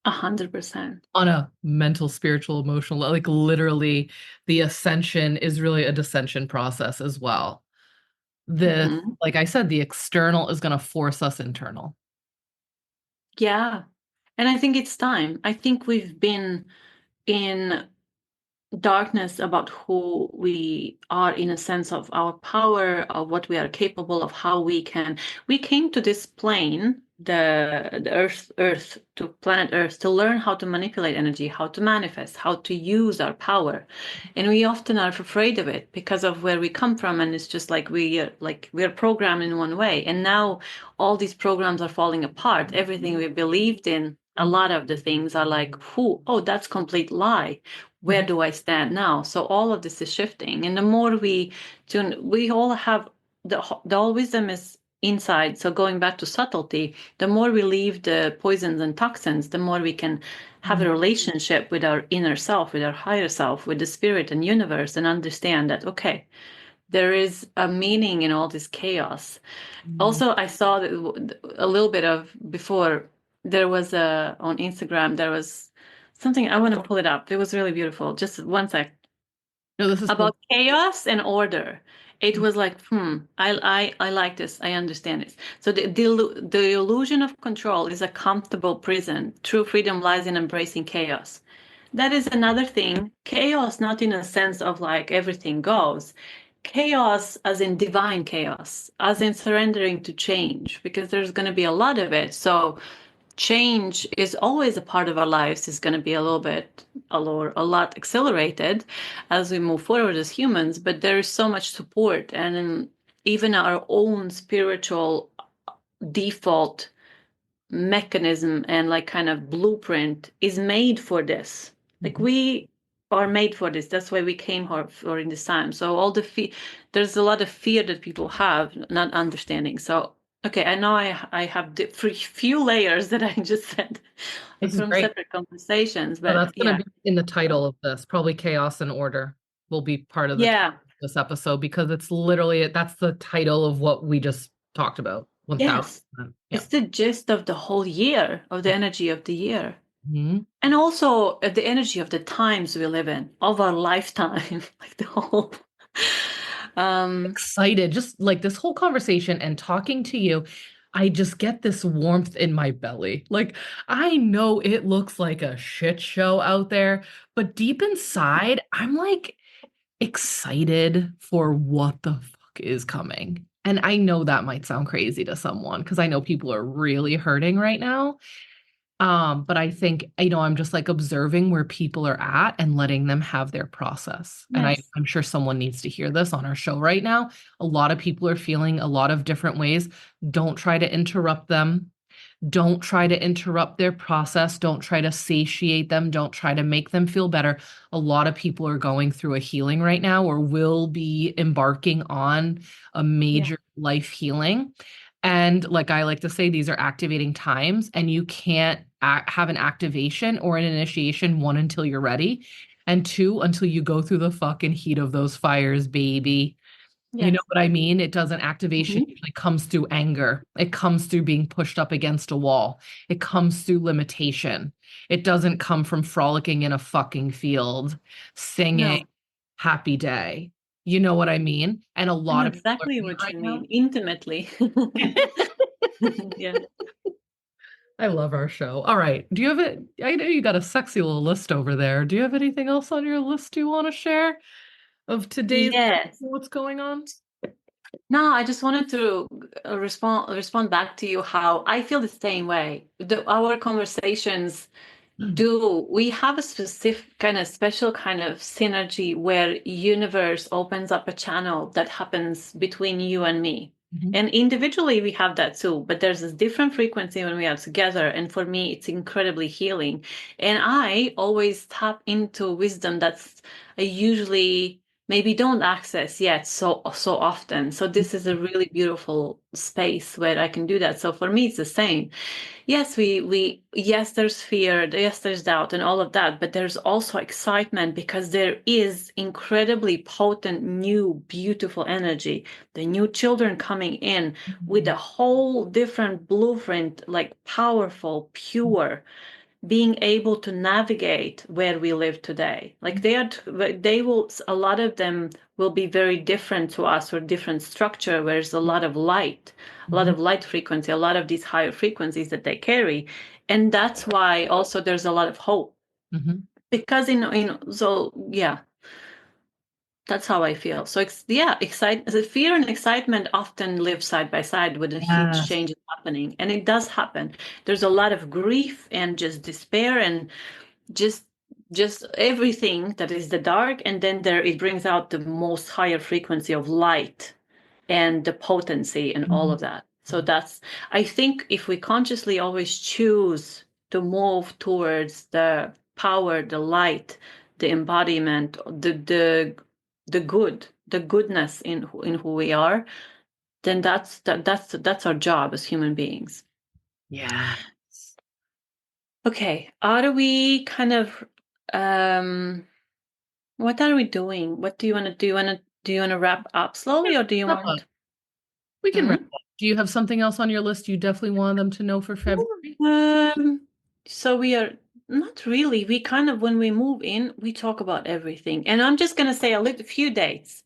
100%. On a mental, spiritual, emotional, like literally the ascension is really a descension process as well. The, Hmm. like I said, the external is going to force us internal. Yeah. And I think it's time. I think we've been in darkness about who we are, in a sense of our power, of what we are capable of, how we came to this plane the earth to planet earth to learn how to manipulate energy, how to manifest, how to use our power. And we often are afraid of it because of where we come from, and it's just like we're programmed in one way, and now all these programs are falling apart. Everything we believed in, a lot of the things are like, who, oh, that's complete lie. Where Mhm. do I stand now? So all of this is shifting, and the more we tune, we all have the all wisdom is inside. So going back to subtlety, the more we leave the poisons and toxins, the more we can have a Mhm. relationship with our inner self, with our higher self, with the spirit and universe, and understand that, okay, there is a meaning in all this chaos. Mhm. Also, I saw that a little bit of before, there was a on Instagram, there was something, I want to pull it up. It was really beautiful. Just one sec. No, this is cool. About chaos and order. It was like, I like this. I understand this. So the illusion of control is a comfortable prison. True freedom lies in embracing chaos. That is another thing. Chaos, not in a sense of like everything goes. Chaos as in divine chaos, as in surrendering to change, because there's going to be a lot of it. So change is always a part of our lives, is going to be a lot accelerated as we move forward as humans, but there is so much support, and even our own spiritual default mechanism and like kind of blueprint is made for this. Like Mhm. we are made for this. That's why we came here for in this time. So all the there's a lot of fear that people have, not understanding. So okay, I know I have few layers that I just said This is from great. separate conversations, So but that's going yeah, to be in the title of this. Probably chaos and order will be part of the title yeah, of this episode because it's literally that's the title of what we just talked about. yes, 1000%. Yeah. it's the gist of the whole year, of the energy of the year. Mhm. And also the energy of the times we live in, of our lifetime, like the whole. Um, Excited. Just like this whole conversation and talking to you, I just get this warmth in my belly. Like, I know it looks like a shit show out there, but deep inside, I'm like excited for what the fuck is coming. And I know that might sound crazy to someone because I know people are really hurting right now. But I think, I'm just like observing where people are at and letting them have their process. And yes, I'm sure someone needs to hear this on our show right now. A lot of people are feeling a lot of different ways. Don't try to interrupt them. Don't try to interrupt their process. Don't try to satiate them. Don't try to make them feel better. A lot of people are going through a healing right now or will be embarking on a yeah, major life healing. And like I like to say, these are activating times, and you can't have an activation or an initiation, one, until you're ready, and two, until you go through the fucking heat of those fires, baby. You know yes. what I mean? It doesn't activation Hmm. usually comes through anger. It comes through being pushed up against a wall. It comes through limitation. It doesn't come from frolicking in a fucking field, singing No, happy day. You know what I mean? And a I lot know of people are exactly in it what right you now. mean, intimately. Yeah. I love our show. All right. Do you have it? I know you got a sexy little list over there. Do you have anything else on your list you want to share of today's Yes. what's going on? No, I just wanted to respond back to you how I feel the same way. Our conversations do we have a specific kind of special kind of synergy where universe opens up a channel that happens between you and me. Mhm. And individually we have that too, but there's this different frequency when we are together. And for me, it's incredibly healing. And I always tap into wisdom that's I usually maybe don't access yet so often. So this is a really beautiful space where I can do that. So for me, it's the same. Yes, we yes, there's fear, yes, there's doubt and all of that, but there's also excitement because there is incredibly potent, new, beautiful energy. The new children coming in with Mhm. a whole different blueprint, like powerful, pure, being able to navigate where we live today. Like they will, a lot of them will be very different to us or different structure, where there's a lot Mhm. of light frequency, a lot of these higher frequencies that they carry. And that's why also there's a lot of hope Mhm. because so yeah. That's how I feel. So yeah, fear and excitement often live side by side with a huge Yes. change happening, and it does happen. There's a lot of grief and just despair and just just everything that is the dark, and then there it brings out the most higher frequency of light and the potency and all Mhm. of that. So that's, I think, if we consciously always choose to move towards the power, the light, the embodiment, the good, the goodness in who we are, then that's our job as human beings. Yes. Okay, are we kind of what are we doing? What do you want to do? You want to wrap up slowly, or do you Wrap up. want? We can wrap Hmm? up. Do you have something else on your list you definitely want them to know for February? Um, so we are not really. We kind of, when we move in, we talk about everything. And I'm just going to say a few dates.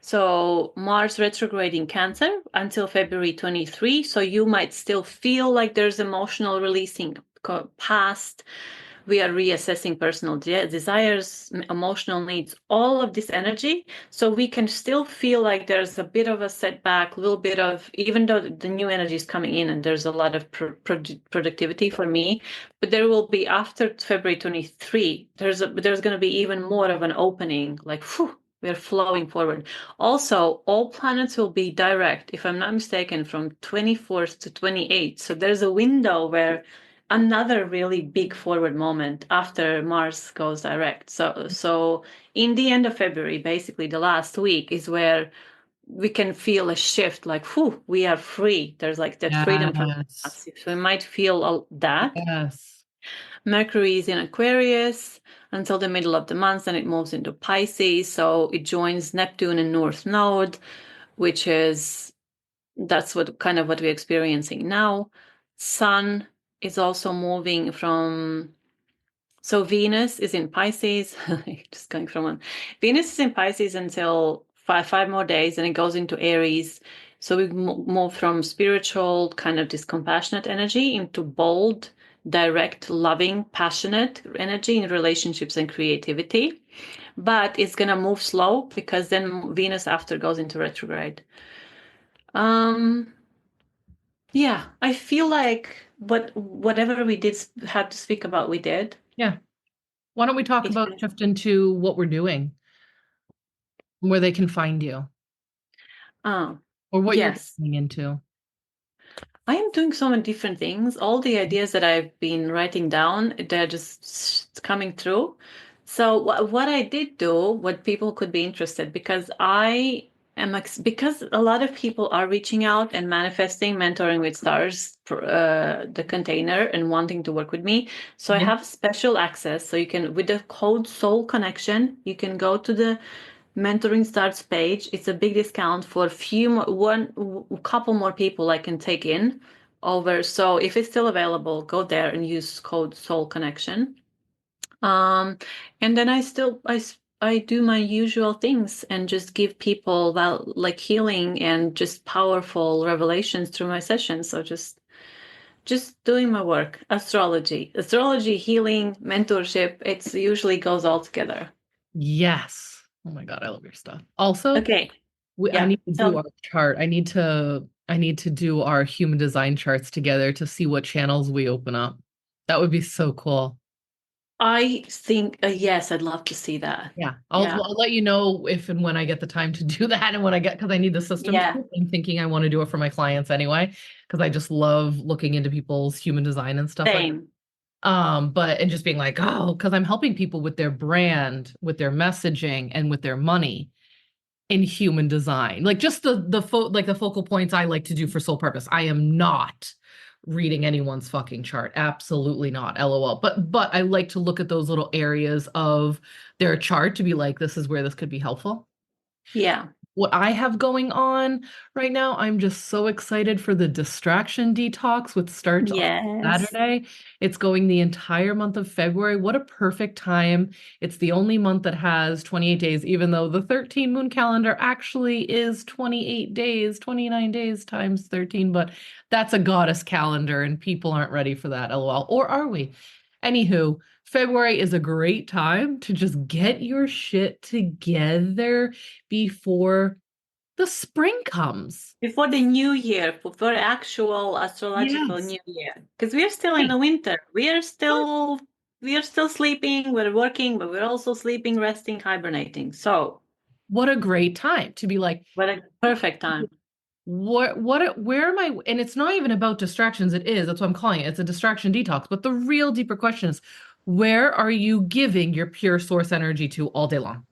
So Mars retrograde in Cancer until February 23. So you might still feel like there's emotional releasing past. We are reassessing personal desires, emotional needs, all of this energy. So we can still feel like there's a bit of a setback, a little bit of, even though the new energy is coming in and there's a lot of productivity for me, but there will be after February 23, there's going to be even more of an opening, like, whew, we're flowing forward. Also, all planets will be direct, if I'm not mistaken, from 24th to 28th. So there's a window where another really big forward moment after Mars goes direct. So in the end of February, basically the last week is where we can feel a shift, like, whew, we are free. There's like that freedom from Yes. us. So we might feel that. Yes. Mercury is in Aquarius until the middle of the month, and it moves into Pisces. So it joins Neptune and North Node, which is that's what kind of what we're experiencing now. Sun is also moving from, so Venus is in Pisces. Just going from one. Venus is in Pisces until five more days, and it goes into Aries. So we move from spiritual, kind of this compassionate energy into bold, direct, loving, passionate energy in relationships and creativity. But it's gonna move slow because then Venus after goes into retrograde. Um, yeah, I feel like whatever we did had to speak about, we did. Yeah. Why don't we talk It about shift into what we're doing, where they can find you, Oh, or what you're yes. going into? I am doing so many different things. All the ideas that I've been writing down, they're just coming through. So what I did do, what people could be interested, because I am because a lot of people are reaching out and manifesting mentoring with stars, the container, and wanting to work with me. So I Yeah. have special access. So you can, with the code Soul Connection, you can go to the mentoring starts page. It's a big discount for a couple more people I can take in over. So if it's still available, go there and use code Soul Connection. Um, and then I do my usual things and just give people like healing and just powerful revelations through my sessions. So just doing my work. Astrology, healing, mentorship. It's usually goes all together. Yes. Oh my God, I love your stuff. Also, Okay. I Yeah. need to do our chart. I need to do our human design charts together to see what channels we open up. That would be so cool. I think, yes, I'd love to see that. Yeah, Yeah. I'll let you know if and when I get the time to do that and when I get, because I need the system to. Yeah. I'm thinking I want to do it for my clients anyway, because I just love looking into people's human design and stuff like. Same. But and just being like, oh, because I'm helping people with their brand, with their messaging, and with their money in human design. Like just the focal points I like to do for sole purpose. I am not reading anyone's fucking chart. Absolutely not. LOL. But I like to look at those little areas of their chart to be like, this is where this could be helpful. Yeah. What I have going on right now, I'm just so excited for the distraction detox, which starts on Yes. Saturday. It's going the entire month of February. What a perfect time. It's the only month that has 28 days, even though the 13 moon calendar actually is 28 days, 29 days times 13, but that's a goddess calendar and people aren't ready for that, LOL. Or are we? Anywho, February is a great time to just get your shit together before the spring comes. Before the new year, for actual astrological Yes. new year, because we're still in Hey, the winter. what We are still sleeping. We're working, but we're also sleeping, resting, hibernating. So, what a great time to be like, what a perfect time. where am I? And it's not even about distractions. It is. That's what I'm calling it. It's a distraction detox. But the real deeper question is, where are you giving your pure source energy to all day long?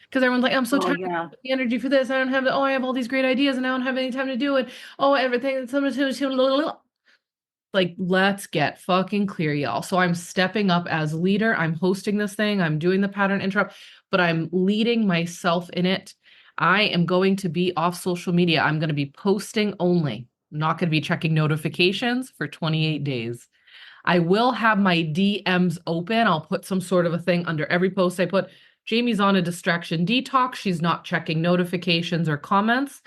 Because everyone's like, I'm so Oh tired of yeah, the energy for this. I don't have the, oh, I have all these great ideas and I don't have any time to do it. Oh, everything. Like, let's get fucking clear, y'all. So I'm stepping up as leader. I'm hosting this thing. I'm doing the pattern interrupt, but I'm leading myself in it. I am going to be off social media. I'm going to be posting only. I'm not going to be checking notifications for 28 days. I will have my DMs open. I'll put some sort of a thing under every post I put. Jayme's on a distraction detox. She's not checking notifications or comments.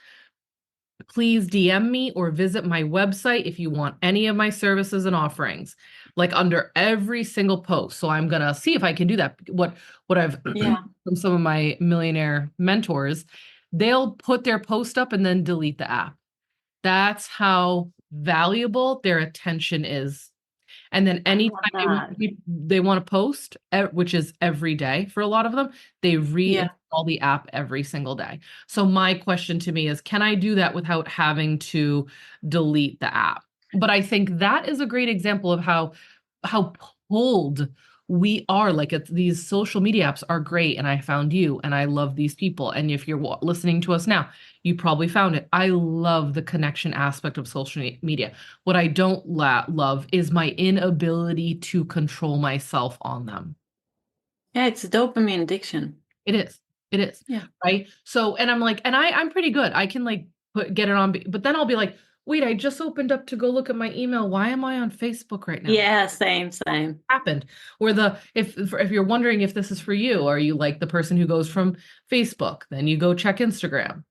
Please DM me or visit my website if you want any of my services and offerings, like under every single post. So I'm gonna see if I can do that. What I've yeah, from some of my millionaire mentors, they'll put their post up and then delete the app. That's how valuable their attention is. And then I anytime love that. they want to post, which is every day for a lot of them, they Yeah, reinstall the app every single day. So my question to me is, can I do that without having to delete the app? But I think that is a great example of how pulled we are. Like these social media apps are great, and I found you, and I love these people. And if you're listening to us now, you probably found it. I love the connection aspect of social media. What I don't love is my inability to control myself on them. yeah, it's a dopamine addiction. It is. It is. Yeah. Right. So, and I'm like, and I'm pretty good. I can like get it on, but then I'll be like, wait, I just opened up to go look at my email. Why am I on Facebook right now? Yeah, same, same. Happened. Or if you're wondering if this is for you, are you like the person who goes from Facebook, then you go check Instagram,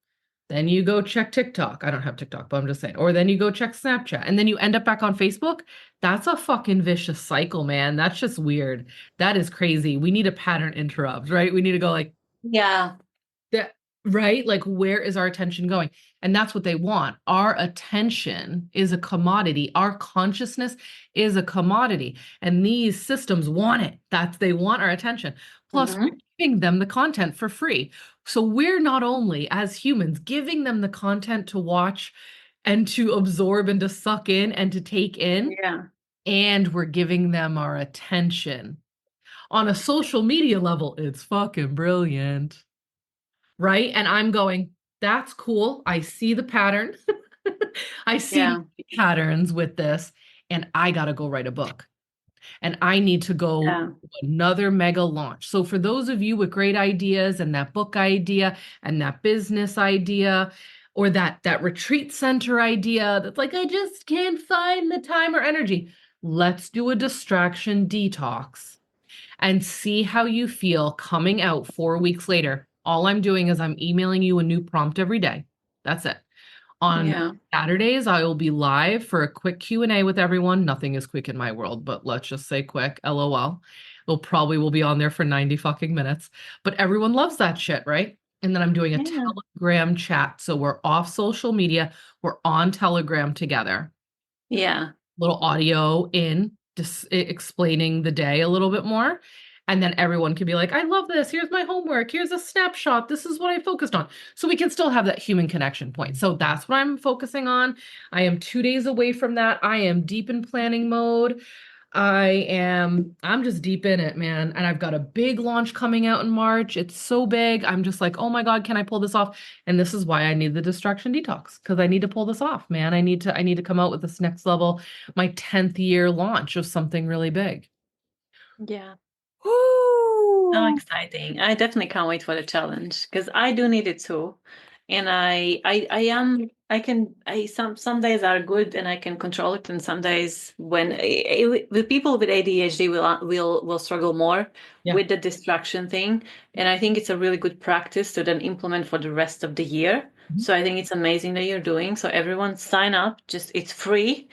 then you go check TikTok. I don't have TikTok, but I'm just saying. Or then you go check Snapchat and then you end up back on Facebook. That's a fucking vicious cycle, man. That's just weird. That is crazy. We need a pattern interrupt, right? We need to go like Yeah, that, right? Like, where is our attention going? And that's what they want. Our attention is a commodity. Our consciousness is a commodity. And these systems want it. They want our attention. Plus, we're hmm, giving them the content for free. So we're not only as humans giving them the content to watch and to absorb and to suck in and to take in, yeah, and we're giving them our attention. On a social media level, it's fucking brilliant, right? And I'm going, that's cool. I see the pattern. I see yeah, my patterns with this, and I got to go write a book. And I need to go yeah, another mega launch. So for those of you with great ideas and that book idea and that business idea or that retreat center idea that's like I just can't find the time or energy, let's do a distraction detox and see how you feel coming out 4 weeks later. All I'm doing is I'm emailing you a new prompt every day. That's it. On yeah, Saturdays, I will be live for a quick Q&A with everyone. Nothing is quick in my world, but let's just say quick, LOL. We'll probably will be on there for 90 fucking minutes. But everyone loves that shit, right? And then I'm doing a yeah, Telegram chat. So we're off social media. We're on Telegram together, yeah, little audio in, just explaining the day a little bit more. And then everyone can be like, I love this. Here's my homework. Here's a snapshot. This is what I focused on. So we can still have that human connection point. So that's what I'm focusing on. I am 2 days away from that. I am deep in planning mode. I'm just deep in it, man. And I've got a big launch coming out in March. It's so big. I'm just like, oh my God, can I pull this off? And this is why I need the distraction detox, because I need to pull this off, man. I need to come out with this next level, my 10th year launch of something really big. yeah. So Woo! exciting. I definitely can't wait for the challenge because I do need it too. And I am, I can, some days are good and I can control it. And some days when the people with ADHD will struggle more Yeah. with the distraction thing. And I think it's a really good practice to then implement for the rest of the year. Mhm. So I think it's amazing that you're doing. So everyone sign up, just it's free.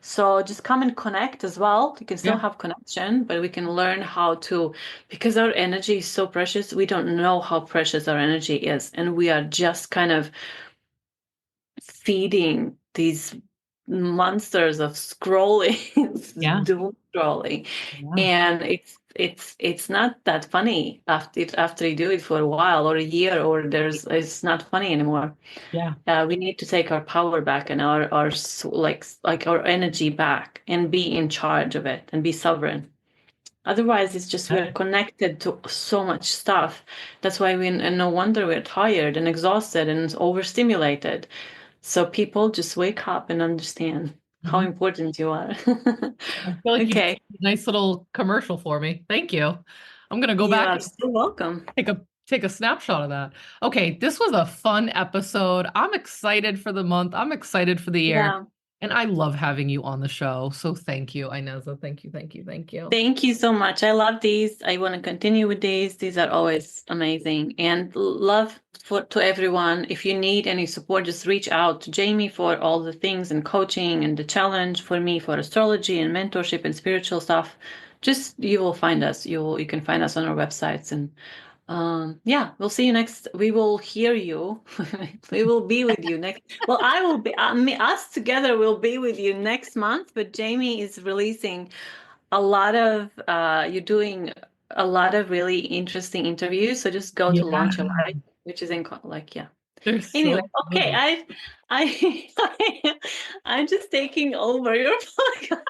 So just come and connect as well. You can still Yeah. have connection, but we can learn how to, because our energy is so precious, we don't know how precious our energy is. And we are just kind of feeding these monsters of scrolling, Yeah. doom scrolling. Yeah. And it's not that funny after you do it for a while or a year, or it's not funny anymore. Yeah. We need to take our power back and like our energy back and be in charge of it and be sovereign. Otherwise, it's just we're connected to so much stuff. That's why and no wonder we're tired and exhausted and overstimulated. So people just wake up and understand how Mhm. important you are. I feel like you just Okay, did a nice little commercial for me. Thank you. I'm gonna go you back are and so welcome. take a snapshot of that. Okay, this was a fun episode. I'm excited for the month. I'm excited for the year. Yeah. And I love having you on the show. So thank you, Ineza. Thank you, thank you, thank you. Thank you so much. I love these. I want to continue with these. These are always amazing. And love to everyone. If you need any support, just reach out to Jayme for all the things and coaching and the challenge, for me for astrology and mentorship and spiritual stuff. Just you will find us. You can find us on our websites. And yeah, we'll see you next. We will hear you. We will be with you next. Well, I will be. Us together will be with you next month. But Jayme is releasing you're doing a lot of really interesting interviews. So just go to Yeah, Launch a Light, which is like, yeah. they're Anyway, so okay, good. I'm just taking over your podcast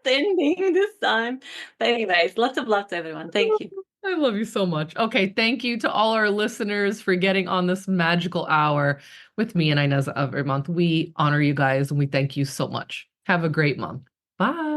ending this time. But anyways, lots of love to everyone. Thank you. I love you so much. Okay, thank you to all our listeners for getting on this magical hour with me and Inez every month. We honor you guys and we thank you so much. Have a great month. Bye.